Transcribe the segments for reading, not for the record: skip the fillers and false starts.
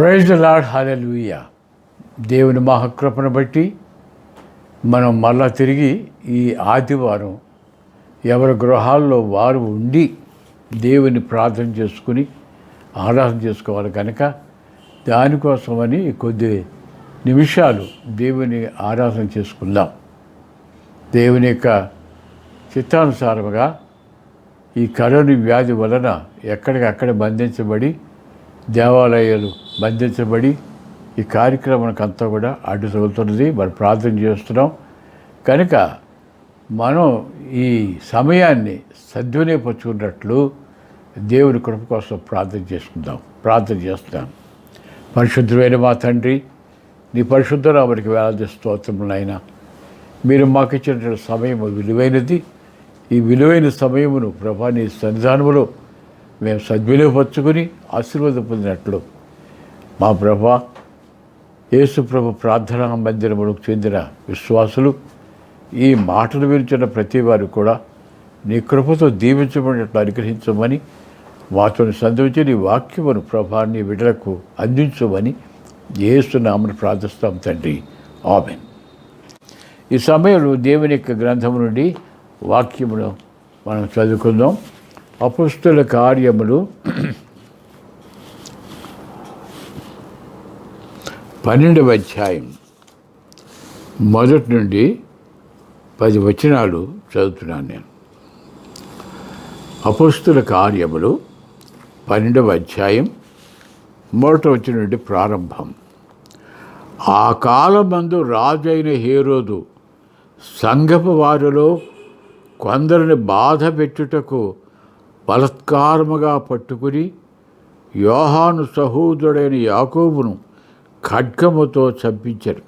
Praise the lord, హల్లెలూయా. దేవుని మహాకృపను బట్టి మనం మళ్ళా తిరిగి ఈ ఆదివారం ఎవరి గృహాల్లో వారు ఉండి దేవుని ప్రార్థన చేసుకుని ఆరాధన చేసుకోవాలి కనుక దానికోసమని కొద్ది నిమిషాలు దేవుని ఆరాధన చేసుకుందాం. దేవుని యొక్క చిత్తానుసారముగా ఈ కరోనా వ్యాధి వలన ఎక్కడికక్కడ బంధించబడి దేవాలయాలు బంధించబడి ఈ కార్యక్రమానికి అంతా కూడా అడ్డు తగులుతున్నది. మనం ప్రార్థన చేస్తున్నాం కనుక మనం ఈ సమయాన్ని సద్వినియోగపరుచుకున్నట్లు దేవుని కృప కోసం ప్రార్థన చేస్తున్నాం. పరిశుద్ధమైన మా తండ్రి, నీ పరిశుద్ధ నామమునకు వేలాది స్తోత్రములు నాయనా. మీరు మాకు ఇచ్చినటువంటి సమయం విలువైనది. ఈ విలువైన సమయమును ప్రభా నీ సన్నిధానములో మేము సద్వినియోగపరుచుకుని ఆశీర్వాదం పొందినట్లు మా ప్రభా యేసు ప్రభు ప్రార్థనా మందిరములకు చెందిన విశ్వాసులు ఈ మాటలు వినిచిన ప్రతి వారు కూడా నీ కృపతో దీవించబడినట్లు అనుగ్రహించమని మాతో సంధించి నీ వాక్యమును ప్రభా నీ బిడ్డలకు అందించమని యేసు నామమున ప్రార్థిస్తాం తండ్రి, ఆమేన్. ఈ సమయంలో దేవుని యొక్క గ్రంథము నుండి వాక్యమును మనం చదువుకుందాం. అపొస్తలుల కార్యములు 12వ అధ్యాయం 1 నుండి 10 వచనాలు చదువుతున్నాను నేను. అపొస్తలుల కార్యములు 12వ అధ్యాయం 1వ వచనం నుండి ప్రారంభం. ఆ కాలమందు రాజైన హేరోదు సంఘపు వారిలో కొందరిని బాధ పెట్టుటకు బలత్కారముగా పట్టుకుని యోహాను సహోదరుడైన యాకోబును ఖడ్గముతో చంపించారు.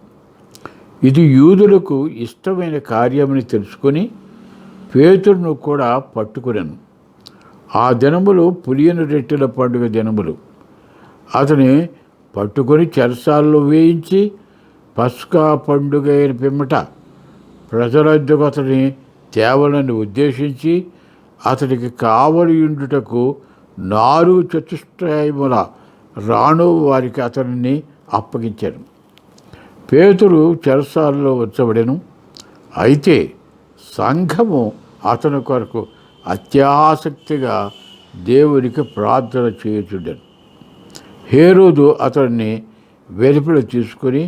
ఇది యూదులకు ఇష్టమైన కార్యమని తెలుసుకొని పేతురును కూడా పట్టుకునెను. ఆ దినములు పులియని రొట్టెల పండుగ దినములు. అతని పట్టుకొని చెరసాల్లో వేయించి పస్కా పండుగ అయిన పిమ్మట ప్రజలద్దకు అతని తేవలని ఉద్దేశించి అతడికి కావలియుండుటకు 4 చతుష్టయముల రాణు వారికి అతనిని అప్పగించారు. పేతురు చెరసాలలో ఉంచబడెను. అయితే సంఘము అతని కొరకు అత్యాసక్తిగా దేవునికి ప్రార్థన చేయుచుండెను. హేరోదు అతన్ని వెలుపల తీసుకొని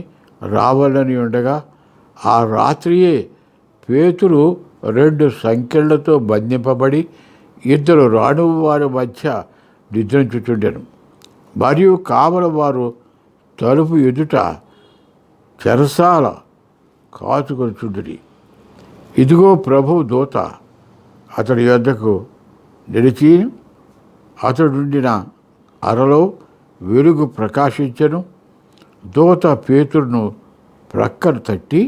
రావాలని ఉండగా ఆ రాత్రియే పేతురు 2 సంకెళ్లతో బంధింపబడి 2 రాణువు వారి మధ్య నిద్రించుచుండెను. మరియు కావల వారు తలుపు ఎదుట చెరసాల కాచుకొనుచుండిరి. ఇదిగో ప్రభువు దూత అతడి యొద్దకు నిలిచి అతడుండిన అరలో వెలుగు ప్రకాశించెను. దూత పేతురును ప్రక్కన తట్టి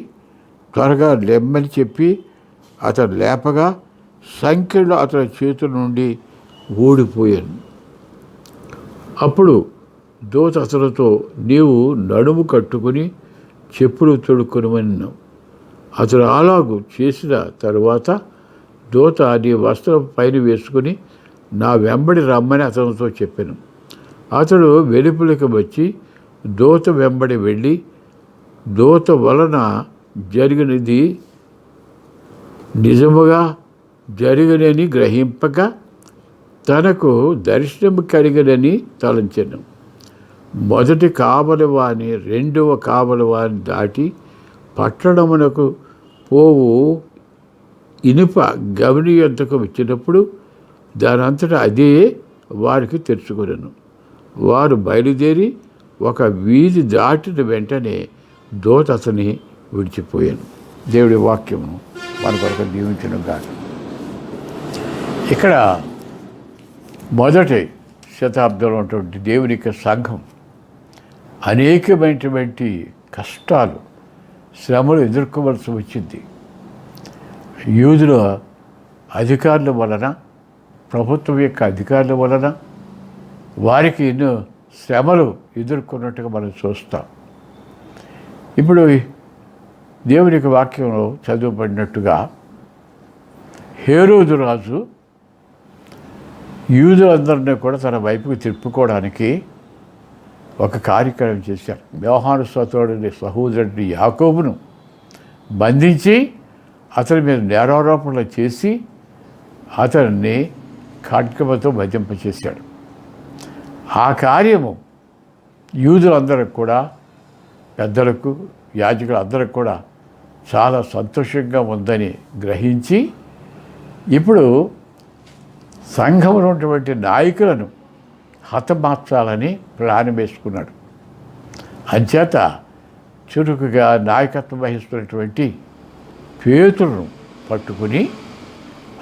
త్వరగా లెమ్మని చెప్పి అతను లేపగా సంఖ్యలో అతని చేతుల నుండి ఓడిపోయాను. అప్పుడు దూత అతనితో, నీవు నడుము కట్టుకుని చెప్పులు తొడుక్కొనమన్నావు. అతడు అలాగూ చేసిన తరువాత దూత నీ వస్త్రం పైన వేసుకుని నా వెంబడి రమ్మని అతనితో చెప్పాను. అతడు వెలుపలికి వచ్చి దూత వెంబడి వెళ్ళి దూత వలన జరిగినది నిజముగా జరిగినని గ్రహింపక తనకు దర్శనము కలిగినని తలంచెను. మొదటి కావలివాని 2వ కావలివాని దాటి పట్టణమునకు పోవు ఇనుప గవిని యొద్దకు వచ్చినప్పుడు దానంతటా అదే వారికి తెరుచుకొనెను. వారు బయలుదేరి ఒక వీధి దాటిన వెంటనే దూత అతని విడిచిపోయాను. దేవుడి వాక్యము మన కొరకు దీవించను కాదు. ఇక్కడ మొదటి శతాబ్దంలో ఉన్నటువంటి దేవుని యొక్క సంఘం అనేకమైనటువంటి కష్టాలు, శ్రమలు ఎదుర్కోవలసి వచ్చింది. యూదుల అధికారుల వలన, ప్రభుత్వం యొక్క అధికారుల వలన వారికి ఎన్నో శ్రమలు ఎదుర్కొన్నట్టుగా మనం చూస్తాం. ఇప్పుడు దేవుని యొక్క వాక్యంలో చదువుబడినట్టుగా హేరోదు రాజు యూదులందరినీ కూడా తన వైపుకు తిప్పుకోవడానికి ఒక కార్యక్రమం చేశారు. యోహాను సోదరుడి సహోదరుడి యాకోబును బంధించి అతని మీద నేరారోపణలు చేసి అతన్ని ఖడ్గముతో వధింపచేశాడు. ఆ కార్యము యూదులందరికి కూడా, పెద్దలకు, యాజకులు అందరికి కూడా చాలా సంతోషంగా ఉందని గ్రహించి ఇప్పుడు సంఘంలో ఉన్నటువంటి నాయకులను హతమార్చాలని ప్లాన్ వేసుకున్నాడు. అంచేత చురుకుగా నాయకత్వం వహిస్తున్నటువంటి పేతురును పట్టుకుని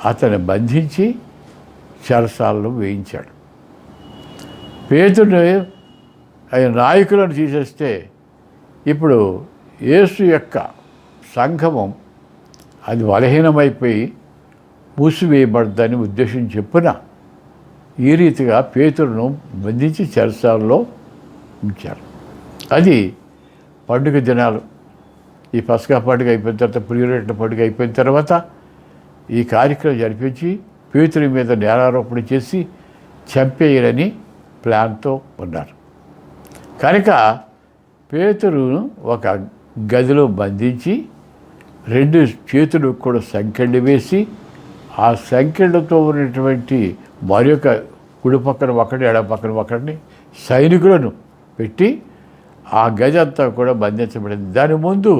అతన్ని బంధించి చెరసాలలో వేయించాడు. పేతురుని ఆయన నాయకులను తీసేస్తే ఇప్పుడు యేసు యొక్క సంఘము అది బలహీనమైపోయి మూసివేయబడ్డదని ఉద్దేశం చెప్పున ఈ రీతిగా పేతురును బంధించి చెరసాలలో ఉంచారు. అది పండుగ దినాలు. ఈ పస్కా పండుగ అయిపోయిన తర్వాత, పులిరొట్టెల పండుగ అయిపోయిన తర్వాత ఈ కార్యక్రమం జరిపించి పేతురు మీద నేరారోపణ చేసి చంపేయాలని ప్లాన్తో ఉన్నారు. కనుక పేతురును ఒక గదిలో బంధించి 2 చేతులు కూడా సంకెళ్ళు వేసి ఆ సంకెళ్ళతో ఉన్నటువంటి మరొక కుడి పక్కన ఒకటి, ఎడ పక్కన ఒకటిని సైనికులను పెట్టి ఆ గది అంతా కూడా బంధించబడింది. దాని ముందు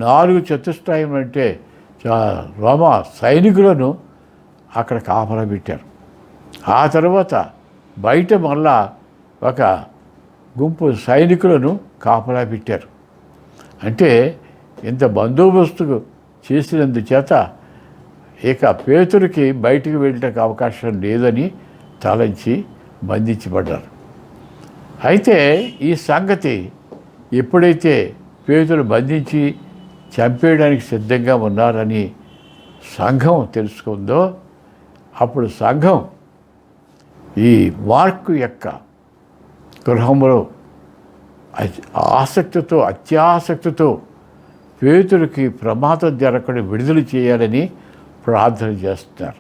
4 చతుష్టాయం అంటే రోమా సైనికులను అక్కడ కాపలా పెట్టారు. ఆ తర్వాత బయట మళ్ళా ఒక గుంపు సైనికులను కాపలా పెట్టారు. అంటే ఇంత బందోబస్తు చేసినందుచేత ఇక పేతురికి బయటికి వెళ్ళడానికి అవకాశం లేదని తలంచి బంధించబడ్డారు. అయితే ఈ సంగతి ఎప్పుడైతే పేతురు బంధించి చంపేయడానికి సిద్ధంగా ఉన్నారని సంఘం తెలుసుకుందో అప్పుడు సంఘం ఈ మార్కు యొక్క గృహంలో ఆసక్తితో, అత్యాసక్తితో పేతురికి ప్రమాదం జరగకుండా విడుదల చేయాలని ప్రార్థన చేస్తారు.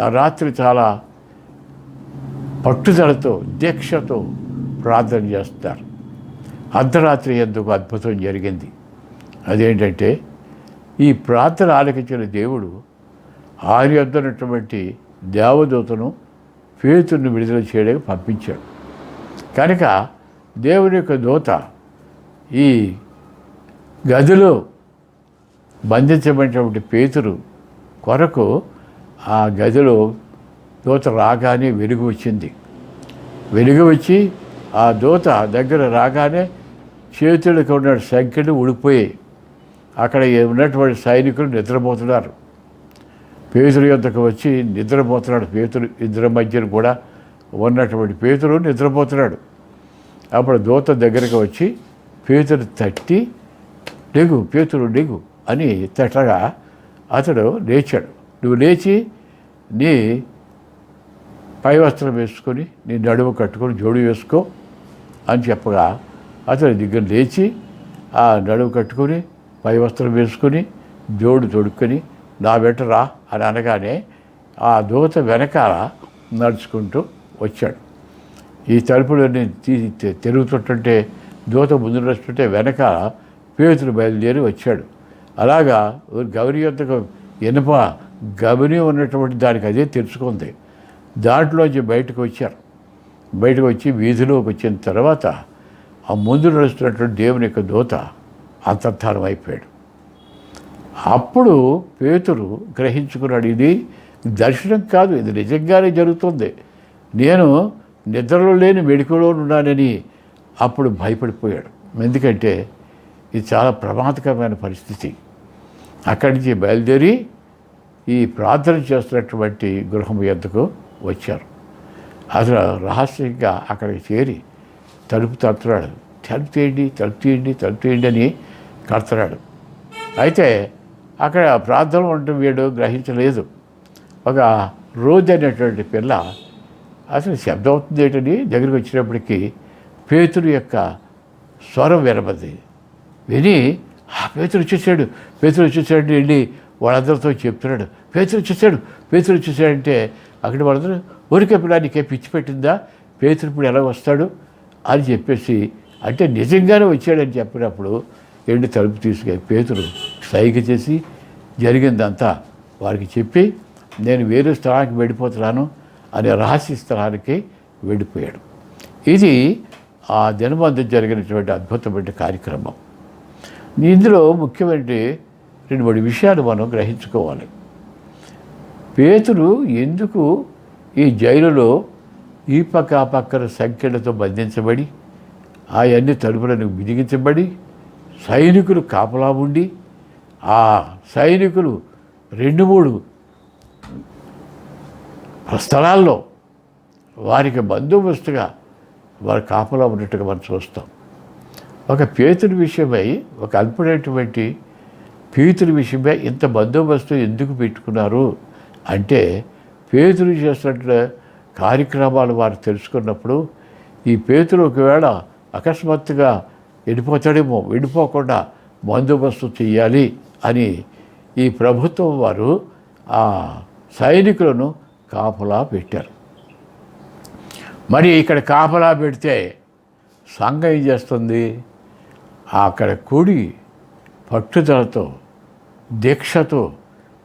ఆ రాత్రి చాలా పట్టుదలతో, దీక్షతో ప్రార్థన చేస్తారు. అర్ధరాత్రి ఎందుకు అద్భుతం జరిగింది. అదేంటంటే ఈ ప్రార్థన ఆలకించిన దేవుడు ఆయన యొద్ద ఉన్నటువంటి దేవదూతను పేతురుని విడుదల చేయడానికి పంపించాడు. కనుక దేవుని యొక్క దూత ఈ గదిలో బంధించబడినటువంటి పేతురు కొరకు ఆ గదిలో దూత రాగానే వెలుగు వచ్చింది. వెలుగు వచ్చి ఆ దూత దగ్గర రాగానే చేతులకు ఉన్న సంఖ్యలు ఊడిపోయాయి. అక్కడ ఉన్నటువంటి సైనికులు నిద్రపోతున్నారు. పేతురు యొద్దకు వచ్చి నిద్రపోతున్నాడు. పేతురు ఇద్దరి మధ్యన కూడా ఉన్నటువంటి పేతురు నిద్రపోతున్నాడు. అప్పుడు దూత దగ్గరికి వచ్చి పేతురు తట్టి, లెగు పేతురు లెగు అని తట్టగా అతడు లేచాడు. నువ్వు లేచి నీ పై వస్త్రం వేసుకొని నీ నడుము కట్టుకొని జోడు వేసుకో అని చెప్పగా అతని దగ్గర లేచి ఆ నడుము కట్టుకొని పై వస్త్రం వేసుకొని జోడు తొడుక్కొని నా వెంట రా అని అనగానే ఆ దూత వెనకాల నడుచుకుంటూ వచ్చాడు. ఈ తలుపులన్నీ తిరుగుతుంటే దూత ముందు నడుస్తుంటే వెనకాల పేతురు బయలుదేరి వచ్చాడు. అలాగా గౌరీ యొద్దకు ఇనుప గమని ఉన్నటువంటి దానికి అదే తెరుచుకుంది. దాంట్లోంచి బయటకు వచ్చారు. బయటకు వచ్చి వీధిలోకి వచ్చిన తర్వాత ఆ ముందు నడుస్తున్నటువంటి దేవుని యొక్క దూత అంతర్ధానం అయిపోయాడు. అప్పుడు పేతురు గ్రహించుకున్నాడు, ఇది దర్శనం కాదు, ఇది నిజంగానే జరుగుతుంది, నేను నిద్రలో లేని మెడికలో ఉన్నానని అప్పుడు భయపడిపోయాడు. ఎందుకంటే ఇది చాలా ప్రమాదకరమైన పరిస్థితి. అక్కడి నుంచి బయలుదేరి ఈ ప్రార్థన చేస్తున్నటువంటి గృహం యొద్దకు వచ్చారు. అసలు రహస్యంగా అక్కడికి చేరి తలుపు తడుతున్నాడు. తలుపు తీయండి, తలుపు తీయండి, తలుపు తీయండి అని కడుతున్నాడు. అయితే అక్కడ ప్రార్థన ఉండటం వీడు గ్రహించలేదు. ఒక రోజు అనేటువంటి పిల్ల అసలు శబ్దం అవుతుంది ఏంటని దగ్గరికి వచ్చినప్పటికీ పేతురు యొక్క స్వరం వినబడింది. విని పేతురు వచ్చేసాడు వెళ్ళి వాళ్ళందరితో చెప్తున్నాడు, పేతురు వచ్చేసాడంటే అక్కడ వాళ్ళందరూ ఊరికే పిల్ల నీకే పిచ్చి పెట్టిందా, పేతురు ఇప్పుడు ఎలా వస్తాడు అని చెప్పేసి, అంటే నిజంగానే వచ్చాడని చెప్పినప్పుడు ఎండు తలుపు తీసుకెళ్ళి పేతురు సైగ చేసి జరిగిందంతా వారికి చెప్పి, నేను వేరే స్థలానికి వెళ్ళిపోతున్నాను అనే రహస్య స్థలానికి వెళ్ళిపోయాడు. ఇది ఆ దినమందు జరిగినటువంటి అద్భుతమైన కార్యక్రమం. ఇందులో ముఖ్యమైన 2-3 విషయాలు మనం గ్రహించుకోవాలి. పేతురు ఎందుకు ఈ జైలులో ఈ పక్క ఆ పక్కన సంఖ్యలతో బంధించబడి, అవన్నీ తలుపులను బిగించబడి, సైనికులు కాపలా ఉండి, ఆ సైనికులు 2-3 స్థలాల్లో వారికి బందోబస్తుగా వారు కాపలా ఉన్నట్టుగా మనం చూస్తాం. ఒక పేతురు విషయమై, ఒక అల్పుడైనటువంటి పేతురు విషయమై ఇంత బందోబస్తు ఎందుకు పెట్టుకున్నారు అంటే, పేతురు చేస్తున్న కార్యక్రమాలు వారు తెలుసుకున్నప్పుడు, ఈ పేతురు ఒకవేళ అకస్మాత్తుగా వెళ్ళిపోతాడేమో, వెళ్ళిపోకుండా బందోబస్తు చేయాలి అని ఈ ప్రభుత్వం వారు ఆ సైనికులను కాపలా పెట్టారు. మరి ఇక్కడ కాపలా పెడితే సంఘం ఏం చేస్తుంది? అక్కడ కూడి పట్టుదలతో, దీక్షతో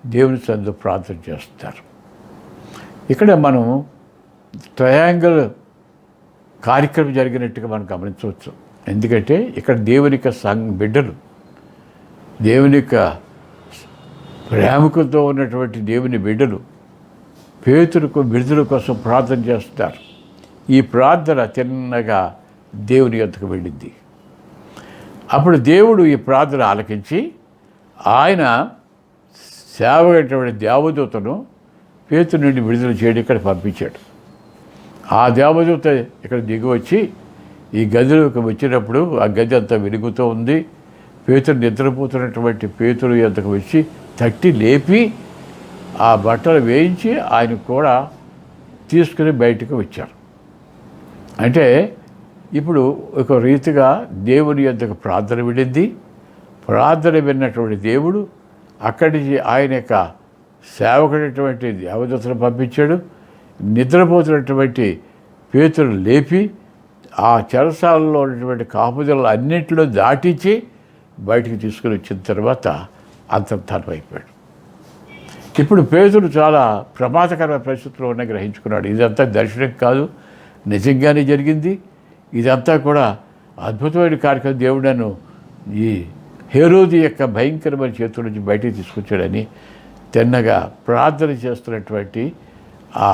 దేవుని సందు ప్రార్థన చేస్తారు. ఇక్కడ మనం ట్రయాంగిల్ కార్యక్రమం జరిగినట్టుగా మనం గమనించవచ్చు. ఎందుకంటే ఇక్కడ దేవుని యొక్క బిడ్డలు, దేవుని యొక్క ప్రేమకులతో ఉన్నటువంటి దేవుని బిడ్డలు పేతురుకు విడుదల కోసం ప్రార్థన చేస్తారు. ఈ ప్రార్థన తిన్నగా దేవుని యొద్దకు వెళ్ళింది. అప్పుడు దేవుడు ఈ ప్రార్థన ఆలకించి ఆయన సేవకైనటువంటి దేవదూతను పేతురు నుండి విడుదల చేయడం ఇక్కడ పంపించాడు. ఆ దేవదూత ఇక్కడ దిగి వచ్చి ఈ గదిలోకి వచ్చినప్పుడు ఆ గది అంతా వెలుగుతూ ఉంది. పేతురు నిద్రపోతున్నటువంటి పేతురు యొద్దకు వచ్చి తట్టి లేపి ఆ బట్టలు వేయించి ఆయన కూడా తీసుకుని బయటకు వచ్చారు. అంటే ఇప్పుడు ఒక రీతిగా దేవుని యొద్దకు ప్రార్థన విడింది. ప్రార్థన విన్నటువంటి దేవుడు అక్కడి నుంచి ఆయన యొక్క సేవకుడైనటువంటి దేవదూతను పంపించాడు. నిద్రపోతున్నటువంటి పేతురు లేపి ఆ చెరసాలలో ఉన్నటువంటి కాపుదలు అన్నింటిలో దాటించి బయటికి తీసుకుని వచ్చిన తర్వాత అంతర్ధానం అయిపోయాడు. ఇప్పుడు పేతురు చాలా ప్రమాదకరమైన పరిస్థితుల్లో ఉన్న గ్రహించుకున్నాడు. ఇదంతా దర్శనం కాదు, నిజంగానే జరిగింది. ఇదంతా కూడా అద్భుతమైన కార్యక్రమం. దేవుడు నన్ను ఈ హేరోదు యొక్క భయంకరమైన చేతుల నుంచి బయటికి తీసుకొచ్చాడని తిన్నగా ప్రార్థన చేస్తున్నటువంటి ఆ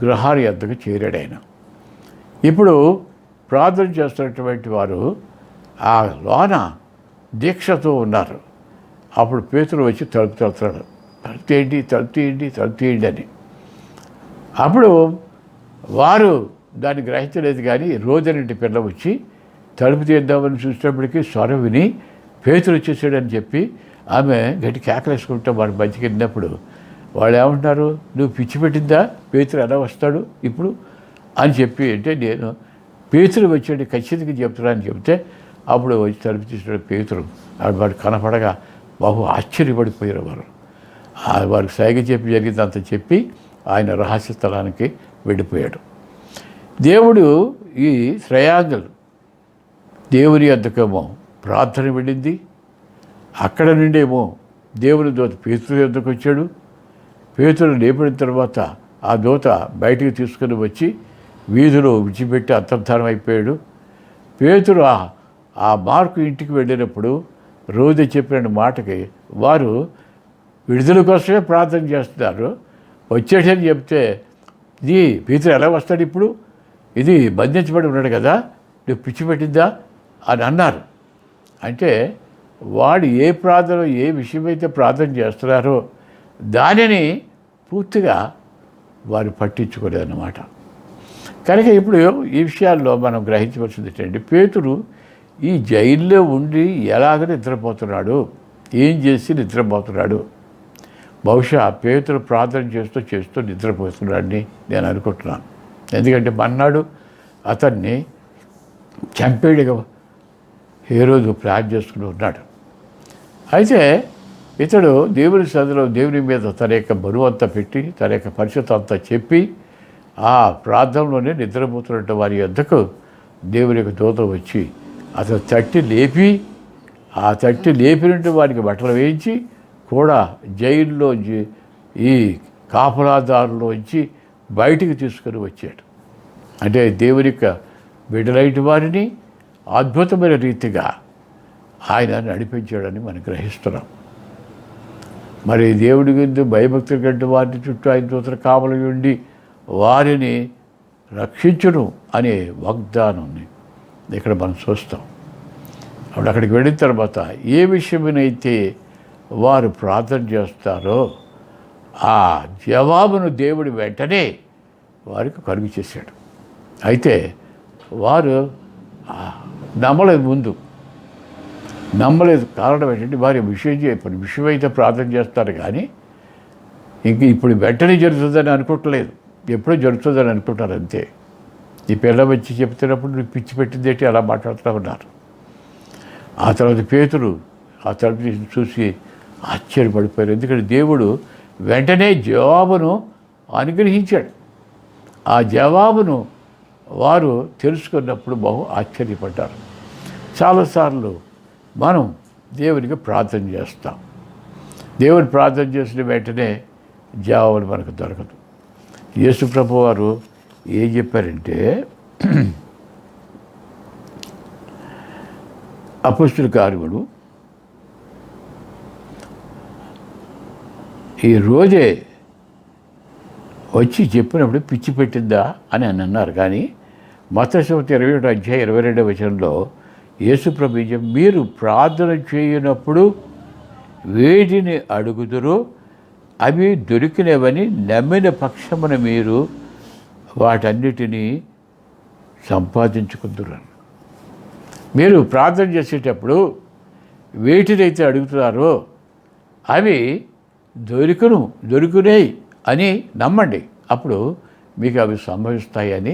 గృహాల యొద్దకు చేరాడు ఆయన. ఇప్పుడు ప్రార్థన చేస్తున్నటువంటి వారు ఆ లోన దీక్షతో ఉన్నారు. అప్పుడు పేతురు వచ్చి తలుపు తలుపుతాడు, తలుపు తీయండి అని. అప్పుడు వారు దాన్ని గ్రహించలేదు. కానీ రోజునంటి పిల్ల వచ్చి తలుపు తీద్దామని చూసినప్పటికీ స్వరం విని పేతురు వచ్చేసాడని చెప్పి ఆమె గట్టి కేకలేసుకుంటా వాడు బయటికి వెళ్ళినప్పుడు వాళ్ళు ఏమంటున్నారు, నువ్వు పిచ్చి పెట్టిందా, పేతురు ఎలా వస్తాడు ఇప్పుడు అని చెప్పి, అంటే నేను పేతురు వచ్చాడు ఖచ్చితంగా చెప్తున్నా అని చెప్తే అప్పుడు వచ్చి తలుపు తీసిన పేతురు వాడు కనపడగా బహు ఆశ్చర్యపడిపోయారు వారు. వారికి సైగ చెప్పి జరిగిందంత చెప్పి ఆయన రహస్య స్థలానికి వెళ్ళిపోయాడు. దేవుడు ఈ శ్రేయాంగలు దేవుని యొద్దకేమో ప్రార్థన వెళ్ళింది. అక్కడ నుండేమో దేవుని దూత పేతురు యొద్దకు వచ్చాడు. పేతురు లేపిన తర్వాత ఆ దూత బయటికి తీసుకుని వచ్చి వీధిలో విడిచిపెట్టి అంతర్ధానం అయిపోయాడు. పేతురు ఆ మార్కు ఇంటికి వెళ్ళినప్పుడు రోజు చెప్పిన మాటకి వారు విడుదల కోసమే ప్రార్థన చేస్తున్నారు. వచ్చేటని చెప్తే ఇది పేతురు ఎలా వస్తాడు ఇప్పుడు, ఇది బంధించబడి ఉన్నాడు కదా, నువ్వు పిచ్చి పెట్టిందా అని అన్నారు. అంటే వాడు ఏ ప్రార్థన, ఏ విషయమైతే ప్రార్థన చేస్తున్నారో దానిని పూర్తిగా వారు పట్టించుకోలేదన్నమాట. కనుక ఇప్పుడు ఈ విషయాల్లో మనం గ్రహించవలసింది ఏంటంటే, పేతురు ఈ జైల్లో ఉండి ఎలాగ నిద్రపోతున్నాడు, ఏం చేసి నిద్రపోతున్నాడు. బహుశా పేతురు ప్రార్థన చేస్తూ నిద్రపోతున్నాడని నేను అనుకుంటున్నాను. ఎందుకంటే మన్నాడు అతన్ని చంపేడిగా హేరోదు ప్లాన్ చేసుకుని ఉన్నాడు. అయితే ఇతడు దేవుని సన్నిధిలో దేవుని మీద తన యొక్క బరువు అంతా పెట్టి, తన యొక్క పరిస్థితి అంతా చెప్పి ఆ ప్రార్థనలోనే నిద్రపోతున్నట్టు వారి యొద్దకు దేవుని యొక్క దూత వచ్చి అతను తట్టి లేపి, ఆ తట్టి లేపినట్టు వారికి బట్టలు వేయించి కూడా జైల్లోంచి, ఈ కాపలాదారులోంచి బయటికి తీసుకొని వచ్చాడు. అంటే దేవుని యొక్క బిడ్డలైన వారిని అద్భుతమైన రీతిగా ఆయన నడిపించాడని మనం గ్రహిస్తున్నాం. మరి దేవుడి గురించి భయభక్తులు కంటే వారిని చుట్టూ ఆయన దూతలు కావలి ఉండి వారిని రక్షించును అనే వాగ్దానాన్ని ఇక్కడ మనం చూస్తాం. అప్పుడు అక్కడికి వెళ్ళిన తర్వాత ఏ విషయమైనైతే వారు ప్రార్థన చేస్తారో ఆ జవాబును దేవుడు వెంటనే వారికి కలుగు చేశాడు. అయితే వారు నమ్మలేదు. కారణం ఏంటంటే వారి విషయం అయితే ప్రార్థన చేస్తారు కానీ ఇంక ఇప్పుడు వెంటనే జరుగుతుందని అనుకోవట్లేదు, ఎప్పుడో జరుగుతుందని అనుకుంటారు అంతే. ఈ పిల్ల వచ్చి చెప్తున్నప్పుడు నువ్వు పిచ్చి పెట్టిందేంటి అలా మాట్లాడుతూ ఉన్నారు. ఆ తర్వాత పేతురు ఆ తలుపు చూసి ఆశ్చర్యపడిపోయారు. ఎందుకంటే దేవుడు వెంటనే జవాబును అనుగ్రహించాడు. ఆ జవాబును వారు తెలుసుకున్నప్పుడు బహు ఆశ్చర్యపడ్డారు. చాలాసార్లు మనం దేవునికి ప్రార్థన చేస్తాం. దేవుని ప్రార్థన చేసిన వెంటనే జవాబులు మనకు దొరకదు. యేసు ప్రభు వారు ఏం చెప్పారంటే, అపొస్తలుల కార్యములు ఈ రోజే వచ్చి చెప్పినప్పుడు పిచ్చి పెట్టిందా అని అన్నారు. కానీ మత్తయి 21:22 యేసు ప్రభు మీరు ప్రార్థన చేయనప్పుడు వేటిని అడుగుదురో అవి దొరికినవని నమ్మిన పక్షమున మీరు వాటన్నిటినీ సంపాదించుకుందురు. మీరు ప్రార్థన చేసేటప్పుడు వేటినైతే అడుగుతున్నారో అవి దొరికినాయి అని నమ్మండి, అప్పుడు మీకు అవి సంభవిస్తాయని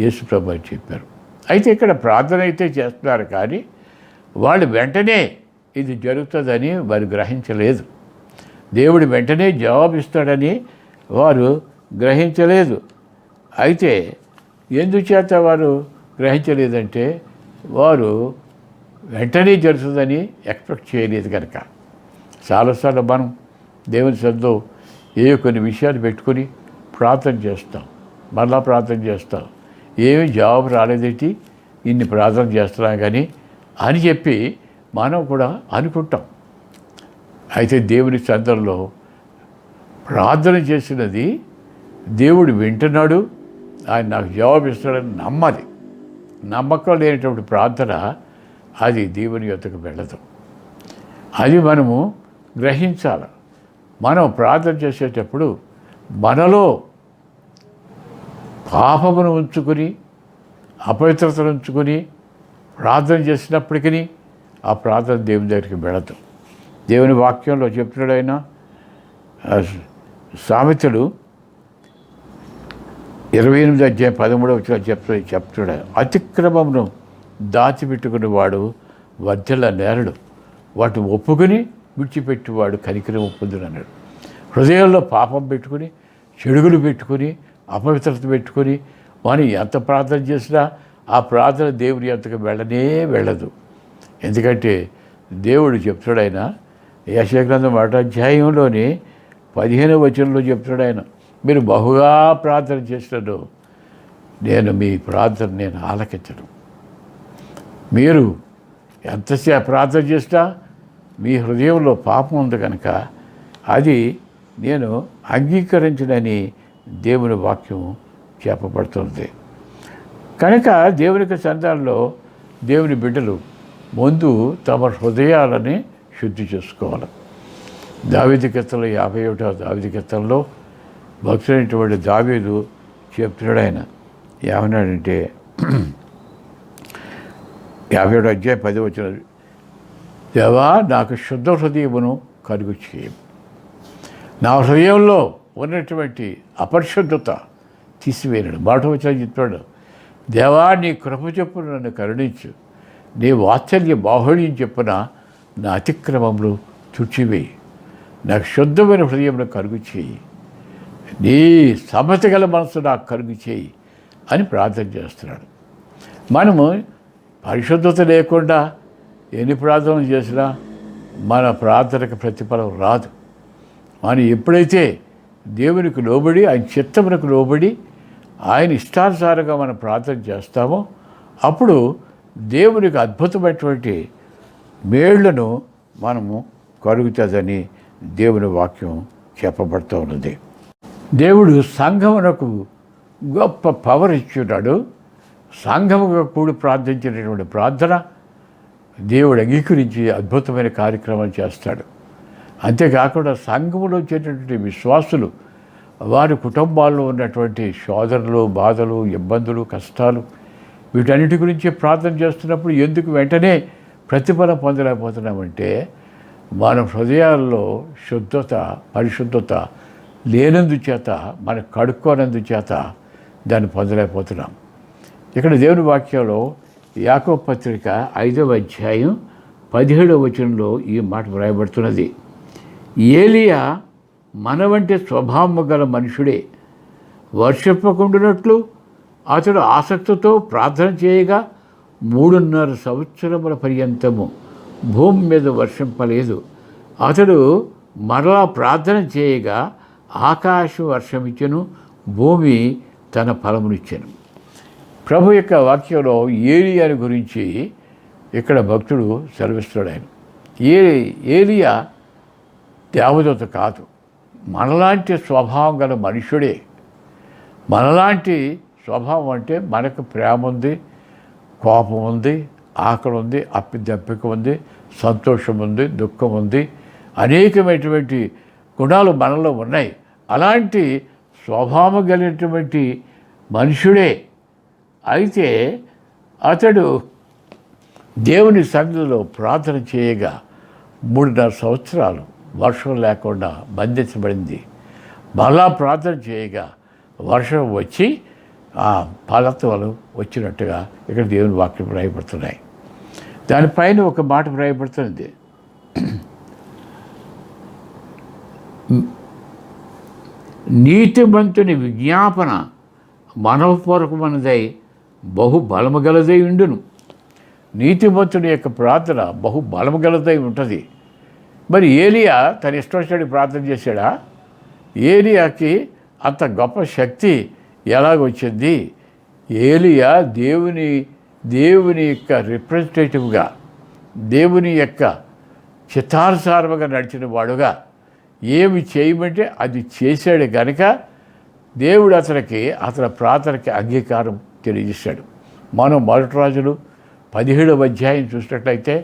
యేసు ప్రభు చెప్పారు. అయితే ఇక్కడ ప్రార్థన అయితే చేస్తున్నారు కానీ వాళ్ళు వెంటనే ఇది జరుగుతుందని వారు గ్రహించలేదు. దేవుడు వెంటనే జవాబిస్తాడని వారు గ్రహించలేదు. అయితే ఎందుచేత వారు గ్రహించలేదంటే వారు వెంటనే జరుగుతుందని ఎక్స్పెక్ట్ చేయలేదు కనుక. చాలాసార్లు మనం దేవుని సన్నిధిలో కొన్ని విషయాలు పెట్టుకొని ప్రార్థన చేస్తాం, మళ్ళా ప్రార్థన చేస్తాం, ఏమీ జవాబు రాలేదేంటి, ఇన్ని ప్రార్థన చేస్తున్నాం కానీ అని చెప్పి మనం కూడా అనుకుంటాం. అయితే దేవుని సన్నిధిలో ప్రార్థన చేసినది దేవుడు వింటున్నాడు, ఆయన నాకు జవాబు ఇస్తాడని నమ్మాలి. నమ్మకం లేనటువంటి ప్రార్థన అది దేవుని యొద్దకు వెళ్ళదు. అది మనము గ్రహించాలి. మనం ప్రార్థన చేసేటప్పుడు మనలో పాపమును ఉంచుకొని అపవిత్రతను ఉంచుకొని ప్రార్థన చేసినప్పటికీ ఆ ప్రార్థన దేవుని దగ్గరికి వెళ్ళదు. దేవుని వాక్యంలో చెప్తున్నాడు ఆయన, సామెతలు 28:13 చెప్తున్నాడు, అతిక్రమమును దాచిపెట్టుకునేవాడు వర్ధల నేరడు, వాటిని ఒప్పుకొని విడిచిపెట్టేవాడు కనికరం పొందును అన్నాడు. హృదయంలో పాపం పెట్టుకుని, చెడుగులు పెట్టుకుని, అపవిత్రత పెట్టుకొని మనం ఎంత ప్రార్థన చేసినా ఆ ప్రార్థన దేవుని ఎంతకు వెళ్ళదు. ఎందుకంటే దేవుడు చెప్తాడు ఆయన, యెషయా గ్రంథం 1:15 చెప్తాడు ఆయన, మీరు బహుగా ప్రార్థన చేసినను నేను మీ ప్రార్థన నేను ఆలకించను. మీరు ఎంతసేపు ప్రార్థన చేసినా మీ హృదయంలో పాపం ఉంది కనుక అది నేను అంగీకరించనని దేవుని వాక్యం చెప్పబడుతుంది. కనుక దేవునికి సంతానంలో దేవుని బిడ్డలు ముందు తమ హృదయాలని శుద్ధి చేసుకోవాలి. దావీదు కీర్తనలో 51వ దావీదు కీర్తనలో భక్తుడైనటువంటి దావీదు చెప్తున్నాడు. ఆయన ఏమన్నాడంటే 51:10 దేవా నాకు శుద్ధ హృదయమును కలుగు చేయము, నా హృదయంలో ఉన్నటువంటి అపరిశుద్ధత తీసివేయడు. మాట వచ్చిన చెప్తాడు, దేవా నీ కృప చొప్పున నన్ను కరుణించు, నీ వాత్సల్య బాహుళ్యం చొప్పున నా అతిక్రమములు తుడిచివేయి, నాకు శుద్ధమైన హృదయమును కలుగు చేయి. నీ సమతి గల మనసు నాకు కలుగు చేయి అని ప్రార్థన చేస్తున్నాడు. మనము పరిశుద్ధత లేకుండా ఎన్ని ప్రార్థనలు చేసినా మన ప్రార్థనకు ప్రతిఫలం రాదు. మనం ఎప్పుడైతే దేవునికి లోబడి, ఆయన చిత్తమునకు లోబడి, ఆయన ఇష్టానుసారంగా మనం ప్రార్థన చేస్తామో అప్పుడు దేవునికి అద్భుతమైనటువంటి మేళ్లను మనము కలుగుతుందని దేవుని వాక్యం చెప్పబడుతూ ఉన్నది. దేవుడు సంఘమునకు గొప్ప పవర్ ఇచ్చున్నాడు. సంఘముగా కూడి ప్రార్థించినటువంటి ప్రార్థన దేవుడు అంగీకరించి అద్భుతమైన కార్యక్రమాలు చేస్తాడు. అంతేకాకుండా సంఘములో వచ్చేటటువంటి విశ్వాసులు వారి కుటుంబాల్లో ఉన్నటువంటి శోధనలు, బాధలు, ఇబ్బందులు, కష్టాలు వీటన్నిటి గురించి ప్రార్థన చేస్తున్నప్పుడు ఎందుకు వెంటనే ప్రతిఫలం పొందలేకపోతున్నామంటే మన హృదయాల్లో శుద్ధత, పరిశుద్ధత లేనందుచేత, మనకు కడుక్కోనందుచేత దాన్ని పొందలేకపోతున్నాం. ఇక్కడ దేవుని వాక్యంలో యాకోబు పత్రిక 5వ అధ్యాయం 17వ వచనంలో ఈ మాట వ్రాయబడుతున్నది. ఏలియా మన వంటి స్వభావము గల మనుషుడే. వర్షింపకుండునట్లు అతడు ఆసక్తితో ప్రార్థన చేయగా 3.5 సంవత్సరముల పర్యంతము భూమి మీద వర్షింపలేదు. అతడు మరలా ప్రార్థన చేయగా ఆకాశం వర్షమిచ్చెను, భూమి తన ఫలమునిచ్చెను. ప్రభు యొక్క వాక్యంలో ఏలియాని గురించి ఇక్కడ భక్తుడు సెలవిస్తాడు. ఆయన ఏలియా దేవదూత కాదు, మనలాంటి స్వభావం గల మనుషుడే. మనలాంటి స్వభావం అంటే మనకు ప్రేమ ఉంది, కోపం ఉంది, ఆకలి ఉంది, దప్పిక ఉంది, సంతోషం ఉంది, దుఃఖం ఉంది, అనేకమైనటువంటి గుణాలు మనలో ఉన్నాయి. అలాంటి స్వభావం కలిగినటువంటి మనుషుడే. అయితే అతడు దేవుని సన్నిధిలో ప్రార్థన చేయగా 3.5 సంవత్సరాలు వర్షం లేకుండా బంధించబడింది. మళ్ళా ప్రార్థన చేయగా వర్షం వచ్చి ఆ ఫలత్వాలు వచ్చినట్టుగా ఇక్కడ దేవుని వాక్యం వ్రాయబడుతున్నాయి. దానిపైన ఒక మాట వ్రాయబడుతుంది. నీతిమంతుని విజ్ఞాపన మనఃపూర్వకమైనదై బహు బలము గలదై ఉండును. నీతిమంతుని యొక్క ప్రార్థన బహు బలము గలదై ఉంటుంది. మరి ఏలియా తన ఇష్టం వచ్చినట్టు ప్రార్థన చేశాడా? ఏలియాకి అంత గొప్ప శక్తి ఎలాగొచ్చింది? ఏలియా దేవుని యొక్క రిప్రజెంటేటివ్గా, దేవుని యొక్క చిత్తానుసారముగా నడిచిన వాడుగా ఏమి చేయమంటే అది చేశాడు కనుక దేవుడు అతని ప్రార్థనకి అంగీకారం తెలియజేశాడు. మనం 1 రాజులు 17వ అధ్యాయం చూసినట్లయితే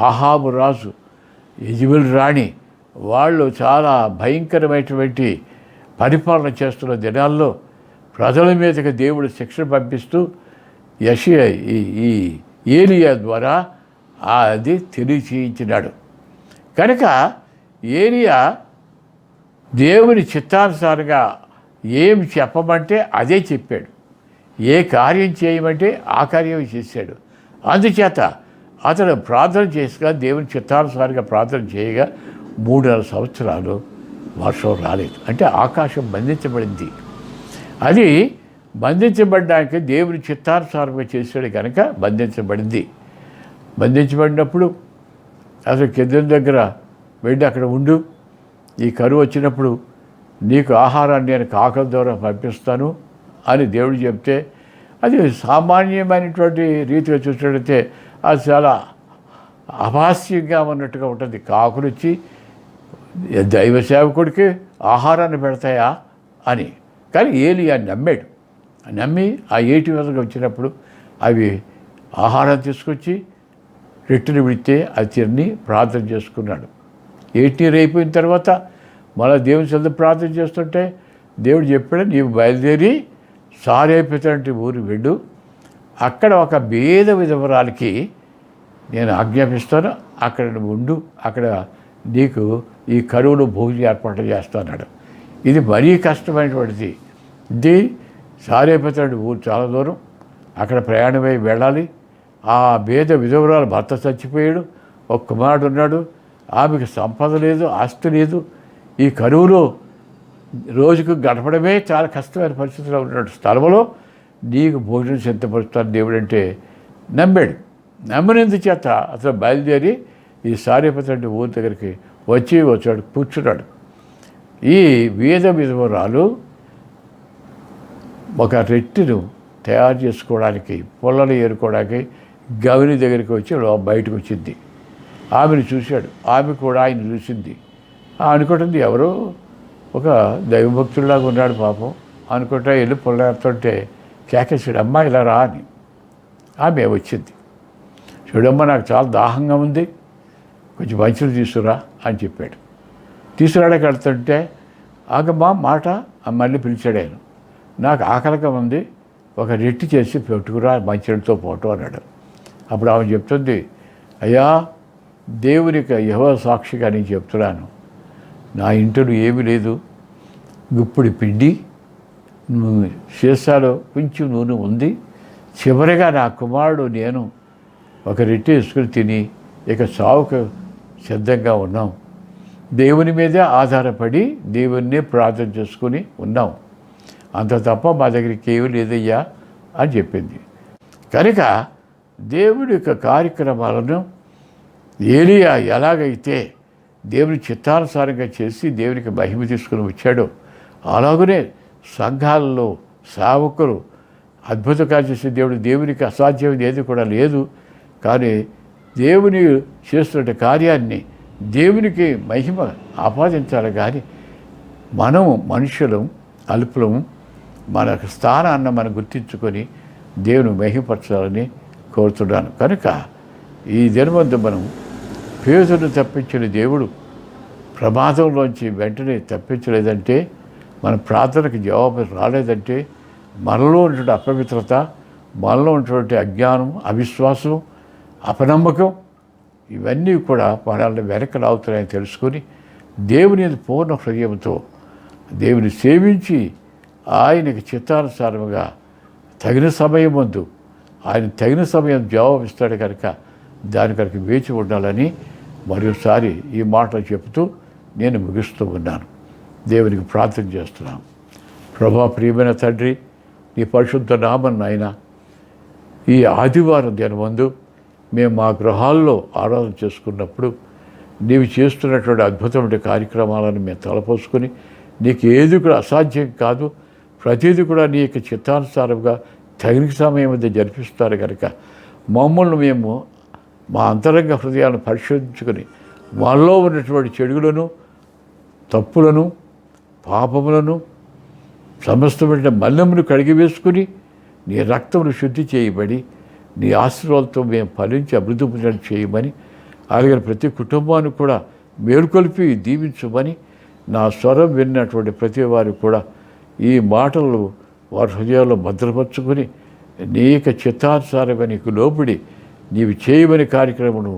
ఆహాబు రాజు, యెజెబెల్ రాణి వాళ్ళు చాలా భయంకరమైనటువంటి పరిపాలన చేస్తున్న దినాల్లో ప్రజల మీదకి దేవుడు శిక్షణ పంపిస్తూ ఈ ఏలియా ద్వారా అది తెలియచేయించినాడు. కనుక ఏలియా దేవుని చిత్తానుసారంగా ఏమి చెప్పమంటే అదే చెప్పాడు. ఏ కార్యం చేయమంటే ఆ కార్యం చేశాడు. అందుచేత అతడు ప్రార్థన చేసుగా దేవుని చిత్తానుసారంగా ప్రార్థన చేయగా 3.5 సంవత్సరాలు వర్షం రాలేదు. అంటే ఆకాశం బంధించబడింది. అది బంధించబడడానికి దేవుని చిత్తానుసారంగా చేశాడు కనుక బంధించబడింది. బంధించబడినప్పుడు అసలు కింద దగ్గర వెళ్ళి అక్కడ ఉండు, ఈ కరువు వచ్చినప్పుడు నీకు ఆహారాన్ని నేను కాకల ద్వారా పంపిస్తాను అని దేవుడు చెప్తే అది సామాన్యమైనటువంటి రీతిగా చూసినట్లయితే అది చాలా అభాస్యంగా ఉన్నట్టుగా ఉంటుంది. కాకులు వచ్చి దైవ సేవకుడికి ఆహారాన్ని పెడతాయా అని. కానీ ఏలియా నమ్మాడు. నమ్మి ఆ ఏటి వదకు వచ్చినప్పుడు అవి ఆహారం తీసుకొచ్చి రెట్టుని విడితే అది తిని ప్రార్థన చేసుకున్నాడు. ఏటి అయిపోయిన తర్వాత మళ్ళీ దేవుని సొంత ప్రార్థన చేస్తుంటే దేవుడు చెప్పాడు, నీవు బయలుదేరి సారేపుతంటి ఊరు వెళ్ళు, అక్కడ ఒక భేద విధవరాలకి నేను ఆజ్ఞాపిస్తాను, అక్కడ నువ్వు ఉండు, అక్కడ నీకు ఈ కరువులో భోజనం ఏర్పాటు చేస్తాడు. ఇది మరీ కష్టమైనటువంటిది. ఇది సారేపుతంటి ఊరు చాలా దూరం, అక్కడ ప్రయాణమై వెళ్ళాలి. ఆ భేద విధవరాలు భర్త చచ్చిపోయాడు, ఒక కుమారుడు ఉన్నాడు, ఆమెకు సంపద లేదు, ఆస్తి లేదు. ఈ కరువులో రోజుకు గడపడమే చాలా కష్టమైన పరిస్థితిలో ఉన్న స్థలంలో నీకు భోజనం సిద్ధపరుస్తాను దేవుడు అంటే నమ్మాడు. నమ్మినందు చేత అతను బయలుదేరి ఈ సారేపతి ఊరి దగ్గరికి వచ్చాడు, కూర్చున్నాడు. ఈ వేద విధవరాలు ఒక రెట్టిను తయారు చేసుకోవడానికి, పొలాలు ఏరుకోవడానికి గవిని దగ్గరికి వచ్చి బయటకు వచ్చింది. ఆమెను చూశాడు, ఆమె కూడా ఆయన చూసింది. అనుకుంటుంది ఎవరో ఒక దైవభక్తుడిలాగా ఉన్నాడు పాపం అనుకుంటా వెళ్ళి పొలాడుతుంటే కేకేశాడు, అమ్మ ఇలా రా అని. ఆమె వచ్చింది. చూడమ్మ నాకు చాలా దాహంగా ఉంది, కొంచెం మంచిని తీసుకురా అని చెప్పాడు. తీసుకురాడానికి వెళ్తుంటే ఆగమ్మా మాట మళ్ళీ పిలిచాడు ఆయన. నాకు ఆకలిగా ఉంది, ఒక రెట్టి చేసి పెట్టుకురా మంచితో పోటు అన్నాడు. అప్పుడు ఆమె చెప్తుంది, అయ్యా దేవునికి యెహోవా సాక్షిగా నేను చెప్తున్నాను, నా ఇంట్లో ఏమీ లేదు, గుప్పుడు పిండి సీసాలో కొంచెం నూనె ఉంది, చివరిగా నా కుమారుడు నేను ఒక రెట్టి వేసుకుని తిని ఇక సావుకు సిద్ధంగా ఉన్నాం. దేవుని మీదే ఆధారపడి దేవుణ్ణి ప్రార్థన చేసుకుని ఉన్నాం, అంత తప్ప మా దగ్గరికి ఏమీ లేదయ్యా అని చెప్పింది. కనుక దేవుడి యొక్క కార్యక్రమాలను ఏలియా ఎలాగైతే దేవుని చిత్తానుసారంగా చేసి దేవునికి మహిమ తీసుకుని వచ్చాడో, అలాగనే సంఘాలలో సేవకులు అద్భుతంగా చేసే దేవునికి అసాధ్యం ఏది కూడా లేదు. కానీ దేవుని చేస్తున్న కార్యాన్ని దేవునికి మహిమ ఆపాదించాలి. కానీ మనము మనుషులం అల్పులము, మన స్థానాన్ని మనం గుర్తించుకొని దేవుని మహిమపరచాలని కోరుతున్నాను. కనుక ఈ దినమందు మనం పేతురును తప్పించిన దేవుడు ప్రమాదంలోంచి వెంటనే తప్పించలేదంటే, మన ప్రార్థనకు జవాబు రాలేదంటే, మనలో ఉన్నటువంటి అపవిత్రత, మనలో ఉన్నటువంటి అజ్ఞానం, అవిశ్వాసం, అపనమ్మకం ఇవన్నీ కూడా మనల్ని వెనక్కి లాగుతున్నాయని తెలుసుకొని దేవుని పూర్ణ హృదయంతో దేవుని సేవించి ఆయనకి చిత్తానుసారముగా తగిన సమయం ముందు ఆయన తగిన సమయం జవాబు ఇస్తాడు కనుక దాని కనుక వేచి ఉండాలని మరోసారి ఈ మాటలు చెబుతూ నేను ముగిస్తూ ఉన్నాను. దేవునికి ప్రార్థన చేస్తున్నాను. ప్రభా ప్రియమైన తండ్రి, నీ పరిశుద్ధ నామం నాయన, ఈ ఆదివారం దినమందు మేము మా గృహాల్లో ఆరాధన చేసుకున్నప్పుడు నీవు చేస్తున్నటువంటి అద్భుతమైన కార్యక్రమాలను మేము తలపోసుకొని నీకు ఏది కూడా అసాధ్యం కాదు, ప్రతిదీ కూడా నీ యొక్క చిత్తానుసారంగా తగిన సమయం మధ్య జరిపిస్తారు కనుక మమ్మల్ని మేము మా అంతరంగ హృదయాలను పరిశోధించుకొని వాళ్ళలో ఉన్నటువంటి చెడులను, తప్పులను, పాపములను సమస్తమైన మల్లెమును కడిగివేసుకుని నీ రక్తమును శుద్ధి చేయబడి నీ ఆశీర్వాదాలతో మేము ఫలించి అభివృద్ధి పొందడం చేయమని, అలాగే ప్రతి కుటుంబాన్ని కూడా మేలుకొల్పి దీవించమని, నా స్వరం విన్నటువంటి ప్రతి వారు కూడా ఈ మాటలు వారి హృదయాల్లో భద్రపరుచుకొని నీ యొక్క చిత్తానుసారంగా నీకు లోబడి నీవు చేయమని కార్యక్రమను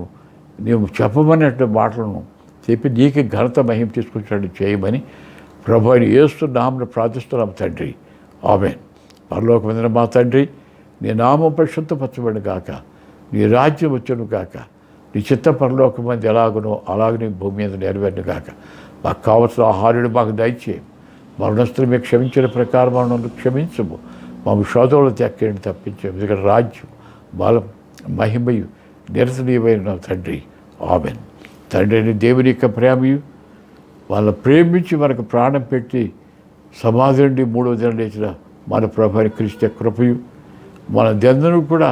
నీవు చెప్పమన్నట్టు మాటలను చెప్పి నీకు ఘనత మహిమ తీసుకొచ్చినట్టు చేయమని ప్రభువుని యేసు నామమున ప్రార్థిస్తున్నాం తండ్రి. ఆమేన్. పరలోకమందున మా తండ్రి, నీ నామం పరిశుద్ధపరచబడును గాక, నీ రాజ్యం వచ్చును గాక, నీ చిత్త పరలోకమందు ఎలాగునో అలాగనే భూమి మీద నెరవేరును గాక. మాకు కావలసిన ఆహారుడు మాకు దయచేయి, మరణస్తులు మీకు క్షమించిన ప్రకారం మరణంలో క్షమించము, మాకు శోధనలు తెక్కని తప్పించాము. ఎందుకంటే రాజ్యం, బలం, మహిమయు నిరసనీయమైన తండ్రి. ఆమేన్. తండ్రిని దేవుని యొక్క ప్రేమయు, వాళ్ళ ప్రేమించి మనకు ప్రాణం పెట్టి సమాధి నుండి 3వ దినం లేచిన మన ప్రభువైన క్రీస్తు కృపయు, మన దందను కూడా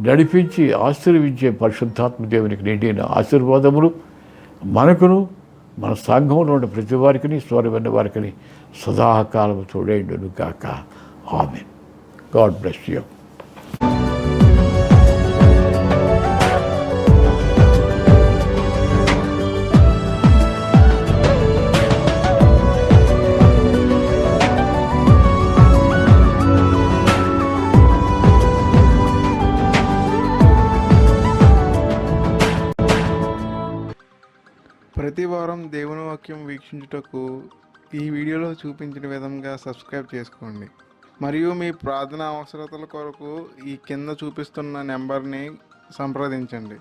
నడిపించి ఆశీర్వించే పరిశుద్ధాత్మ దేవునికి నిండిన ఆశీర్వాదములు మనకును మన సంఘంలో ఉన్న ప్రతి వారికి స్వరమైన వారికి సదాకాలం తోడేండును గాక. ఆమేన్. God bless you. ప్రతి వారం దేవుని వాక్యం వీక్షించుటకు ఈ వీడియోలో చూపించిన విధంగా సబ్స్క్రైబ్ చేసుకోండి. మరియు మీ ప్రార్థన అవసరతల కొరకు ఈ కింద చూపిస్తున్న నెంబర్ని సంప్రదించండి.